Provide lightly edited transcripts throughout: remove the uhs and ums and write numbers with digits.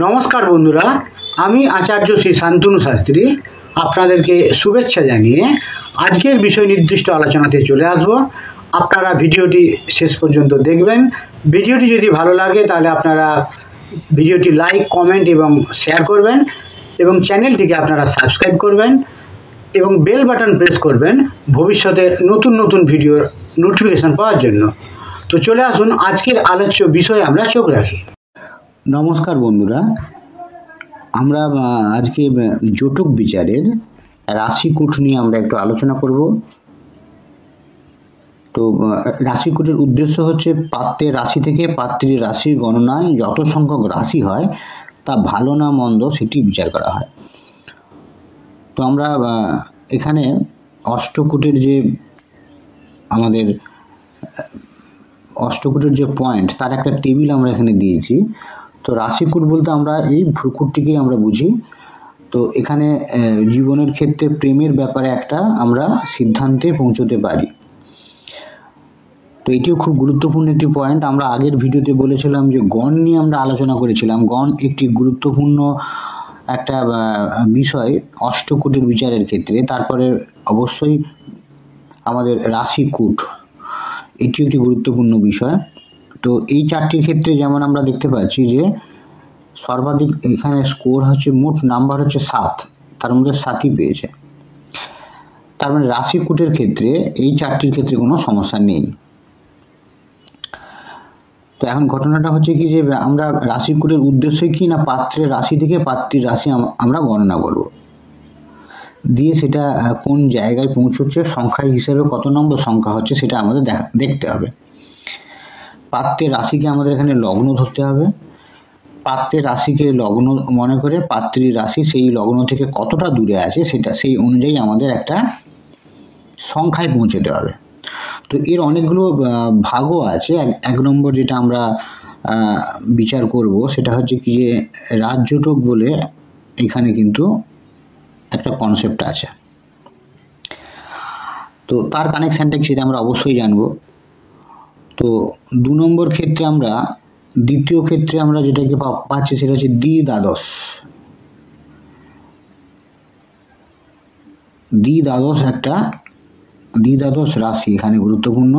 নমস্কার বন্ধুরা, আমি আচার্য শ্রী শান্তনু শাস্ত্রী আপনাদেরকে শুভেচ্ছা জানিয়ে আজকের বিষয় নির্দিষ্ট আলোচনাতে চলে আসব। আপনারা ভিডিওটি শেষ পর্যন্ত দেখবেন। ভিডিওটি যদি ভালো লাগে তাহলে আপনারা ভিডিওটি লাইক, কমেন্ট এবং শেয়ার করবেন এবং চ্যানেলটিকে আপনারা সাবস্ক্রাইব করবেন এবং বেল বাটন প্রেস করবেন ভবিষ্যতে নতুন নতুন ভিডিওর নোটিফিকেশান পাওয়ার জন্য। তো চলে আসুন, আজকের আলোচ্য বিষয়ে আমরা চোখ রাখি। নমস্কার বন্ধুরা, আমরা আজকে জটক বিচারের রাশিকূট নিয়ে আমরা একটু আলোচনা করব। তো রাশিকূটের উদ্দেশ্য হচ্ছে পাত্রের রাশি থেকে পাত্রীর রাশির গণনায় যত সংখ্যক রাশি হয় তা ভালো না মন্দ সেটি বিচার করা হয়। তো আমরা এখানে অষ্টকূটের যে আমাদের অষ্টকূটের যে পয়েন্ট তার একটা টেবিল আমরা এখানে দিয়েছি। তো রাশিকূট বলতে আমরা এই ভ্রুকূটটিকেই আমরা বুঝি। তো এখানে জীবনের ক্ষেত্রে প্রেমের ব্যাপারে একটা আমরা সিদ্ধান্তে পৌঁছতে পারি। তো এটিও খুব গুরুত্বপূর্ণ একটি পয়েন্ট। আমরা আগের ভিডিওতে বলেছিলাম যে গণ নিয়ে আমরা আলোচনা করেছিলাম। গণ একটি গুরুত্বপূর্ণ একটা বিষয় অষ্টকূটের বিচারের ক্ষেত্রে। তারপরে অবশ্যই আমাদের রাশিকূট, এটিও একটি গুরুত্বপূর্ণ বিষয়। তো এই চারটির ক্ষেত্রে যেমন আমরা দেখতে পাচ্ছি যে সর্বাধিক এখানে স্কোর হচ্ছে, মোট নাম্বার হচ্ছে 7, তার মধ্যে 7ই পেয়েছে। তার মানে রাশিকূটের ক্ষেত্রে এই চারটির ক্ষেত্রে কোনো সমস্যা নেই। তো এখন ঘটনাটা হচ্ছে কি যে আমরা রাশিকূটের উদ্দেশ্য কি না, পাত্রের রাশি থেকে পাত্রীর রাশি আমরা গণনা করব, দিয়ে সেটা কোন জায়গায় পৌঁছচ্ছে, সংখ্যা হিসেবে কত নম্বর সংখ্যা হচ্ছে সেটা আমাদের দেখতে হবে। পাত্রের রাশিকে আমাদের এখানে লগ্ন ধরতে হবে। পাত্রের রাশিকে লগ্ন মনে করে পাত্রীর রাশি সেই লগ্ন থেকে কতটা দূরে আছে সেটা সেই অনুযায়ী আমাদের একটা সংখ্যায় পৌঁছতে হবে। তো এর অনেকগুলো ভাগও আছে। এক নম্বর যেটা আমরা বিচার করব সেটা হচ্ছে কি যে রাজযোটক বলে এখানে কিন্তু একটা কনসেপ্ট আছে। তো তার কানেকশানটা সেটা আমরা অবশ্যই জানবো। তো 2 নম্বর ক্ষেত্রে আমরা, দ্বিতীয় ক্ষেত্রে আমরা যেটাকে পাচ্ছি সেটা হচ্ছে দ্বিদ্বাদশ। দ্বিদ্বাদশ রাশি এখানে গুরুত্বপূর্ণ।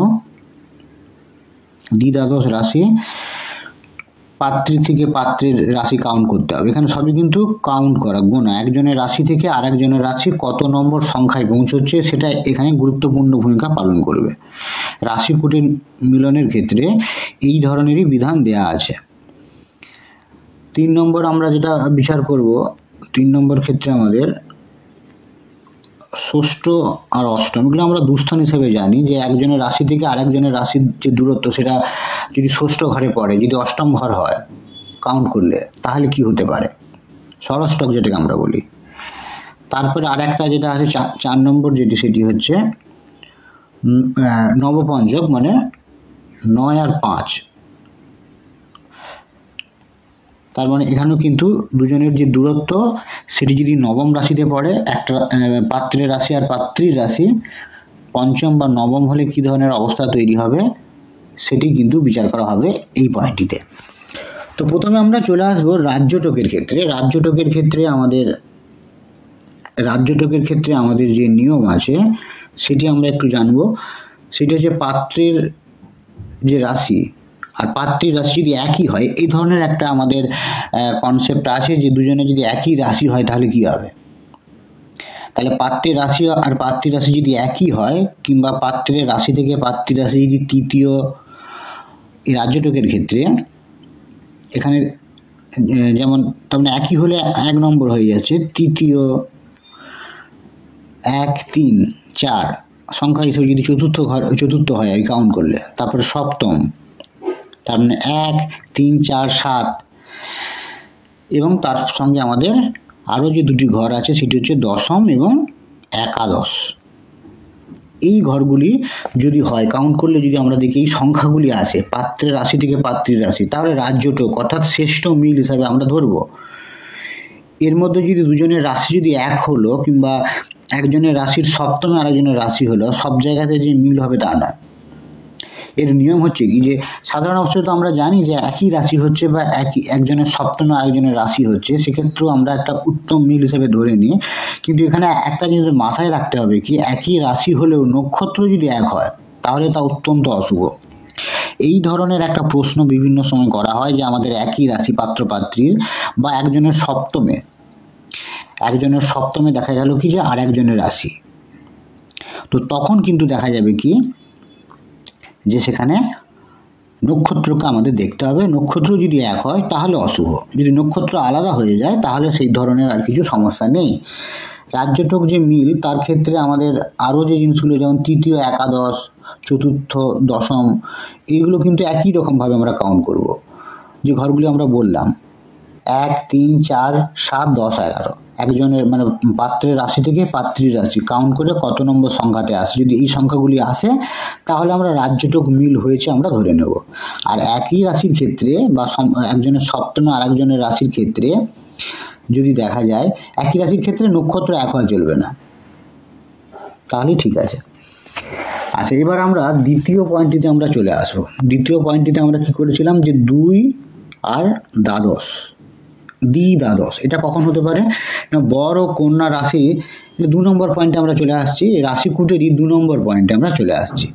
দ্বিদ্বাদশ রাশি পাত্রী থেকে পাত্রের রাশি কাউন্ট করতে হবে। এখানে সবই কিন্তু কাউন্ট করা, গোনা। একজনের রাশি থেকে আরেকজনের রাশি কত নম্বর সংখ্যায় পৌঁছচ্ছে সেটা এখানে গুরুত্বপূর্ণ ভূমিকা পালন করবে। রাশিকূটের মিলনের ক্ষেত্রে এই ধরনেরই বিধান দেয়া আছে। 3 নম্বর আমরা যেটা বিচার করব, 3 নম্বর ক্ষেত্রে আমাদের ষষ্ঠ আর অষ্টম, এগুলো আমরা দুস্থান হিসেবে জানি যে একজনের রাশি থেকে আরেকজনের রাশির যে দূরত্ব সেটা যদি ষষ্ঠ ঘরে পড়ে, যদি অষ্টম ঘর হয় কাউন্ট করলে, তাহলে কি হতে পারে, ষড়ষ্টক যেটাকে আমরা বলি। তারপরে আর একটা যেটা আছে 4 নম্বর যেটি, সেটি হচ্ছে নবপঞ্চক, মানে 9 আর 5। তার মানে এখানেও কিন্তু দুজনের যে দূরত্ব সেটি যদি নবম রাশিতে পড়ে, একটা পাত্রের রাশি আর পাত্রীর রাশি, পঞ্চম বা নবম হলে কী ধরনের অবস্থা তৈরি হবে সেটি কিন্তু বিচার করা হবে এই পয়েন্টটিতে। তো প্রথমে আমরা চলে আসবো রাজযোটকের ক্ষেত্রে। রাজযোটকের ক্ষেত্রে আমাদের যে নিয়ম আছে সেটি আমরা একটু জানবো। সেটি হচ্ছে পাত্রের যে রাশি আর পাত্রীর রাশি যদি একই হয়, এই ধরনের একটা আমাদের কনসেপ্ট আছে যে দুজনে যদি একই রাশি হয় তাহলে কি হবে। তাহলে পাত্রের রাশি আর পাত্রীর রাশি যদি একই হয়, কিংবা পাত্রের রাশি থেকে পাত্রীর রাশি যদি তৃতীয়, এই রাজযোটকের ক্ষেত্রে এখানে যেমন তার মানে একই হলে 1 নম্বর হয়ে যাচ্ছে, তৃতীয় 1, 3, 4 সংখ্যা হিসেবে যদি চতুর্থ হয় আর কাউন্ট করলে, তারপরে সপ্তম, তার মানে 1, 3, 4, 7, এবং তার সঙ্গে আমাদের আরও যে 2টি ঘর আছে সেটি হচ্ছে দশম এবং একাদশ। এই ঘরগুলি যদি হয় কাউন্ট করলে, যদি আমরা দেখি এই সংখ্যাগুলি আসে পাত্রের রাশি থেকে পাত্রীর রাশি, তাহলে রাজযোটক অর্থাৎ শ্রেষ্ঠ মিল হিসাবে আমরা ধরব। এর মধ্যে যদি দুজনের রাশি যদি এক হলো, কিংবা একজনের রাশির সপ্তমে আরেকজনের রাশি হলো, সব জায়গাতে যে মিল হবে তা নয়। এর নিয়ম হচ্ছে কি যে সাধারণ অবস্থায় তো আমরা জানি যে একই রাশি হচ্ছে বা একজনের সপ্তমে আরেকজনের রাশি হচ্ছে, সেক্ষেত্রেও আমরা একটা উত্তম মিল হিসেবে ধরে নিই। কিন্তু এখানে একটা জিনিস মাথায় রাখতে হবে কি, একই রাশি হলেও নক্ষত্র যদি এক হয় তাহলে তা অত্যন্ত অশুভ। এই ধরনের একটা প্রশ্ন বিভিন্ন সময় করা হয় যে আমাদের একই রাশি পাত্রপাত্রীর বা একজনের সপ্তমে দেখা গেল কি যে আর একজনের রাশি, তো তখন কিন্তু দেখা যাবে কি যে সেখানে নক্ষত্রকে আমাদের দেখতে হবে। নক্ষত্র যদি এক হয় তাহলে অশুভ, যদি নক্ষত্র আলাদা হয়ে যায় তাহলে সেই ধরনের আর কিছু সমস্যা নেই। রাজ্যটক যে মিল তার ক্ষেত্রে আমাদের আরও যে জিনিসগুলো যেমন তৃতীয় একাদশ, চতুর্থ দশম, এইগুলো কিন্তু একই রকমভাবে আমরা কাউন্ট করব। যে ঘরগুলি আমরা বললাম 1, 3, 4, 7, 10, 11, একজনের মানে পাত্রের রাশি থেকে পাত্রীর রাশি কাউন্ট করে কত নম্বর সংখ্যাতে আসে, যদি এই সংখ্যাগুলি আসে তাহলে আমরা রাজ্যটক মিল হয়েছে আমরা ধরে নেব। আর একই রাশির ক্ষেত্রে বা একজনের সপ্তমে আর একজনের রাশির ক্ষেত্রে যদি দেখা যায় একই রাশির ক্ষেত্রে নক্ষত্র এক হওয়া চলবে না, তাহলেই ঠিক আছে। আচ্ছা, এবার আমরা দ্বিতীয় পয়েন্টটিতে আমরা চলে আসবো। দ্বিতীয় পয়েন্টটিতে আমরা কি করেছিলাম যে 2 আর দ্বাদশ, দ্বাদশ এটা কখন হতে পারে না, বর ও কন্যা রাশি 2 নম্বর পয়েন্টে আমরা চলে আসছি। রাশিকুটেরই 2 নম্বর পয়েন্টে আমরা চলে আসছি।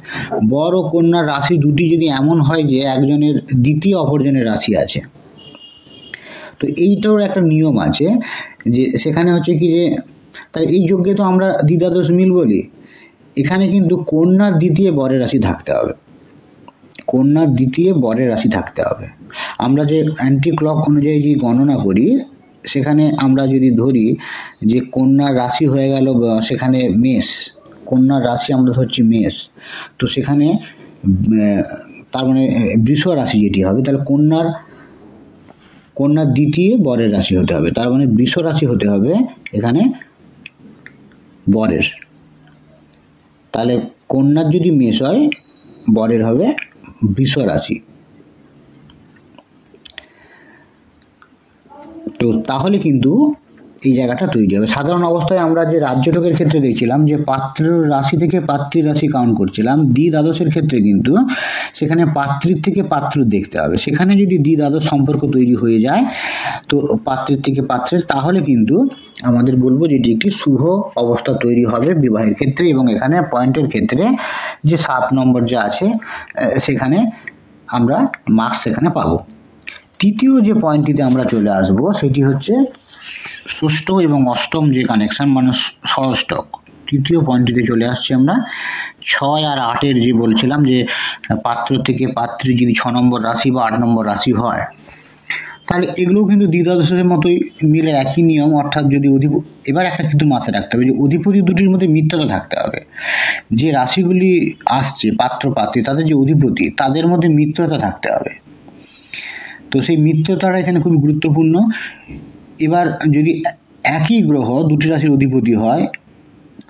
বর ও কন্যার রাশি দুটি যদি এমন হয় যে একজনের দ্বিতীয় অপরজনের রাশি আছে, তো এইটার একটা নিয়ম আছে যে সেখানে হচ্ছে কি যে তাহলে এই যোগ্যে তো আমরা দ্বিদ্বাদশ মিল বলি, এখানে কিন্তু কন্যার দ্বিতীয় বরের রাশি থাকতে হবে। কন্যার দ্বিতীয় বরের রাশি থাকতে হবে। আমরা যে অ্যান্টি ক্লক অনুযায়ী যে গণনা করি সেখানে আমরা যদি ধরি যে কন্যার রাশি হয়ে গেল সেখানে মেষ, কন্যার রাশি আমরা ধরছি মেষ, তো সেখানে তার মানে বৃষ রাশি যেটি হবে তাহলে কন্যার দ্বিতীয় বরের রাশি হতে হবে, তার মানে বৃষ রাশি হতে হবে এখানে বরের। তাহলে কন্যার যদি মেষ হয় বরের হবে বৃষ রাশি। তো তাহলে কিন্তু এই জায়গাটা তৈরি হবে। সাধারণ অবস্থায় আমরা যে রাজ্যটকের ক্ষেত্রে দেখছিলাম যে পাত্র রাশি থেকে পাত্রীর রাশি কাউন্ট করছিলাম, দ্বাদশের ক্ষেত্রে কিন্তু সেখানে পাত্রীর থেকে পাত্র দেখতে হবে। সেখানে যদি দ্বাদশ সম্পর্ক তৈরি হয়ে যায় তো পাত্রীর থেকে পাত্রের, তাহলে কিন্তু আমাদের বলবো যেটি একটি শুভ অবস্থা তৈরি হবে বিবাহের ক্ষেত্রে। এবং এখানে পয়েন্টের ক্ষেত্রে যে 7 নম্বর যা আছে সেখানে আমরা মার্কস সেখানে পাবো। তৃতীয় যে পয়েন্টটিতে আমরা চলে আসব সেটি হচ্ছে ষষ্ঠ এবং অষ্টম যে কানেকশন মানে ষষ্ঠক। তৃতীয় পয়েন্টটিতে চলে আসছি আমরা। 6 আর 8-এর যে বলছিলাম যে পাত্র থেকে পাত্রী যদি 6 নম্বর রাশি বা 8 নম্বর রাশি হয় তাহলে এগুলোও কিন্তু দ্বিদ্বাদশের মতোই মিলে একই নিয়ম, অর্থাৎ যদি এবার একটা কিন্তু মাথায় রাখতে হবে যে অধিপতি দুটির মধ্যে মিত্রতা থাকতে হবে। যে রাশিগুলি আসছে পাত্র পাত্রী তাদের যে অধিপতি তাদের মধ্যে মিত্রতা থাকতে হবে, তো সেই মিত্রতাটা এখানে খুব গুরুত্বপূর্ণ। এবার যদি একই গ্রহ দুটি রাশির অধিপতি হয়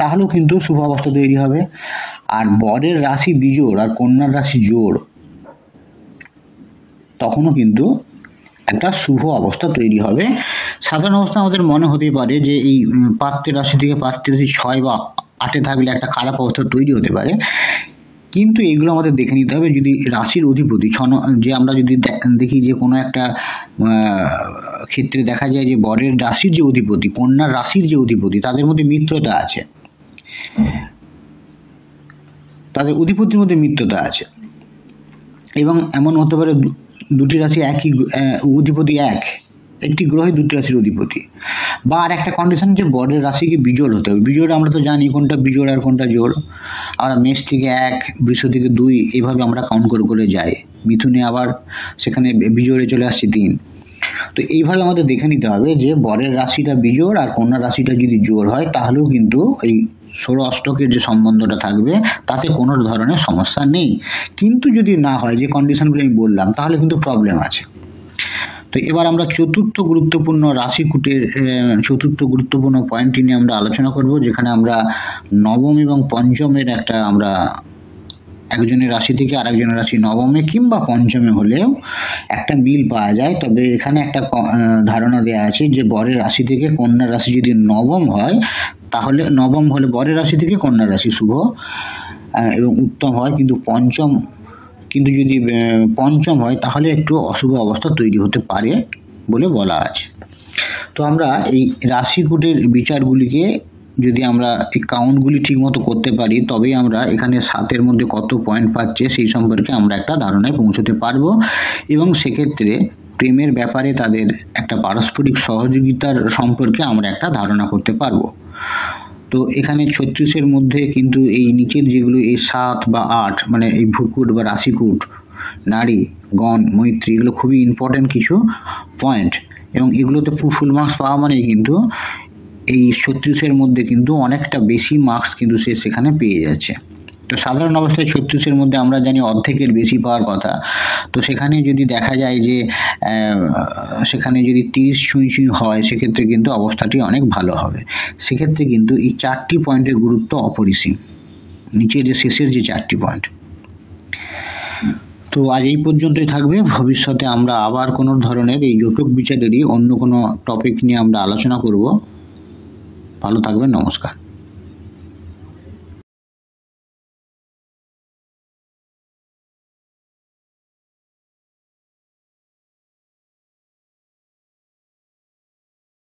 তাহলেও কিন্তু শুভ অবস্থা তৈরি হবে। আর বরের রাশি বিজোড় আর কন্যার রাশি জোড় তখনও কিন্তু একটা শুভ অবস্থা তৈরি হবে। সাধারণ অবস্থা আমাদের মনে হতেই পারে যে এই পাত্রের রাশি থেকে পাত্রের রাশি 6 বা 8-এ থাকলে একটা খারাপ অবস্থা তৈরি হতে পারে, কিন্তু এগুলো আমাদের দেখে নিতে হবে। যদি রাশির অধিপতি যে আমরা যদি দেখি যে কোনো একটা ক্ষেত্রে দেখা যায় যে বরের রাশির যে অধিপতি কন্যার রাশির যে অধিপতি তাদের মধ্যে মিত্রতা আছে, তাদের অধিপতির মধ্যে মিত্রতা আছে, এবং এমন হতে পারে দুটি রাশি একই অধিপতি একটি গ্রহে দুটি রাশির অধিপতি, বা আর একটা কন্ডিশন যে বরের রাশিকে বিজোড় হতে হবে। বিজোড় আমরা তো জানি কোনটা বিজোড় আর কোনটা জোড়, আমরা মেষ থেকে 1, বৃষ থেকে 2 এইভাবে আমরা কাউন্ট করে যাই। মিথুনে আবার সেখানে বিজোড়ে চলে আসছে 3। তো এইভাবে আমাদের দেখে নিতে হবে যে বরের রাশিটা বিজোড় আর কন্যা রাশিটা যদি জোড় হয় তাহলেও কিন্তু এই ষোড় অষ্টকের যে সম্বন্ধটা থাকবে তাতে কোনো ধরনের সমস্যা নেই। কিন্তু যদি না হয় যে কন্ডিশনগুলো আমি বললাম তাহলে কিন্তু প্রবলেম আছে। তো এবার আমরা চতুর্থ গুরুত্বপূর্ণ রাশিকুটের চতুর্থ গুরুত্বপূর্ণ পয়েন্টটি নিয়ে আমরা আলোচনা করব, যেখানে আমরা নবম এবং পঞ্চমের একটা আমরা একজনের রাশি থেকে আরেকজনের রাশি নবমে কিংবা পঞ্চমে হলেও একটা মিল পাওয়া যায়। তবে এখানে একটা ধারণা দেওয়া আছে যে বরের রাশি থেকে কন্যার রাশি যদি নবম হয় তাহলে নবম হলে বরের রাশি থেকে কন্যার রাশি শুভ এবং উত্তম হয়, কিন্তু পঞ্চম কিন্তু যদি পঞ্চম হয় তাহলে একটু অশুভ অবস্থা তৈরি হতে পারে বলে বলা আছে। তো আমরা এই রাশিকুটের বিচারগুলিকে যদি আমরা এই কাউন্টগুলি ঠিকমতো করতে পারি তবেই আমরা এখানে 7-এর মধ্যে কত পয়েন্ট পাচ্ছে সেই সম্পর্কে আমরা একটা ধারণায় পৌঁছতে পারবো, এবং সেক্ষেত্রে প্রেমের ব্যাপারে তাদের একটা পারস্পরিক সহযোগিতার সম্পর্কে আমরা একটা ধারণা করতে পারবো। তো এখানে 36-এর মধ্যে কিন্তু এই নিচের যেগুলো এই 7 বা 8 মানে এই ভ্রুকুট বা রাশিকুট, নারী, গণ, মৈত্রী, এগুলো খুবই ইম্পর্টেন্ট কিছু পয়েন্ট, এবং এগুলোতে ফুল মার্কস পাওয়া মানে কিন্তু এই 36-এর মধ্যে কিন্তু অনেকটা বেশি মার্কস কিন্তু সে সেখানে পেয়ে যাচ্ছে। তো সাধারণ অবস্থায় 36-এর মধ্যে আমরা জানি অর্ধেকের বেশি পাওয়ার কথা, তো সেখানে যদি দেখা যায় যে সেখানে যদি 30 ছুঁই হয় সেক্ষেত্রে কিন্তু অবস্থাটি অনেক ভালো হবে। সেক্ষেত্রে কিন্তু এই 4টি পয়েন্টের গুরুত্ব অপরিসীম, নিচে যে শেষের যে 4টি পয়েন্ট। তো আজ এই পর্যন্তই থাকবে। ভবিষ্যতে আমরা আবার কোনো ধরনের এই জটক বিচারেরই অন্য কোনো টপিক নিয়ে আমরা আলোচনা করব। ভালো থাকবেন, নমস্কার।